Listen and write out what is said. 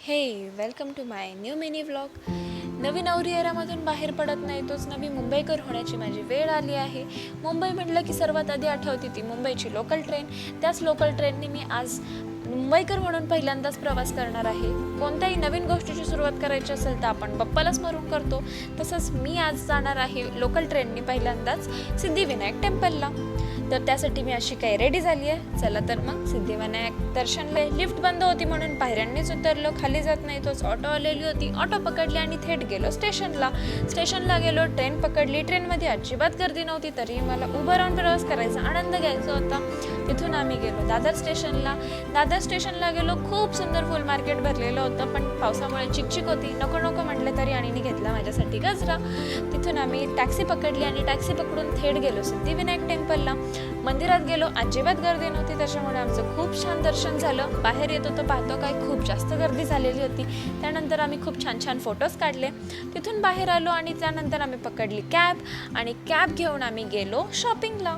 हे welcome to my new mini vlog. नवीन एरामधून बाहेर पडत नाही तोच नवी मुंबईकर होण्याची माझी वेळ आली आहे. मुंबई म्हटलं की सर्वात आधी आठवते ती मुंबईची लोकल ट्रेन. त्याच लोकल ट्रेनने मी आज मुंबईकर म्हणून पहिल्यांदाच प्रवास करणार आहे. कोणत्याही नवीन गोष्टीची सुरुवात करायची असेल तर आपण बप्पाला स्मरून करतो. तसंच मी आज जाणार आहे लोकल ट्रेनने पहिल्यांदाच सिद्धिविनायक टेम्पलला. तर त्यासाठी मी अशी काही रेडी झाली आहे. चला तर मग सिद्धिविनायक दर्शनला. लिफ्ट बंद होती म्हणून पायऱ्यांनीच उतरलो. खाली जात नाही तोच ऑटो आलेली होती. ऑटो पकडली आणि थेट गेलो स्टेशनला गेलो. ट्रेन पकडली. ट्रेनमध्ये अजिबात गर्दी नव्हती तरी मला उभं राहून प्रवास करायचा आनंद घ्यायचा होता. तिथून आम्ही गेलो दादर स्टेशनला गेलो. खूप सुंदर फुल मार्केट भरलेलं होतं पण पावसामुळे चिकचिक होती. नको म्हटलं तरी आणि घेतला माझ्यासाठी गजरा. तिथून आम्ही टॅक्सी पकडली आणि टॅक्सी पकडून थेट गेलो सिद्धिविनायक टेम्पलला. मंदिरात गेलो. अजिबात गर्दी नव्हती त्याच्यामुळे आमचं खूप छान दर्शन झालं. बाहेर येत होतो पाहतो काय खूप जास्त गर्दी झालेली होती. त्यानंतर आम्ही खूप छान फोटोज काढले. तिथून बाहेर आलो आणि त्यानंतर आम्ही पकडली कॅब आणि कॅब घेऊन आम्ही गेलो शॉपिंगला.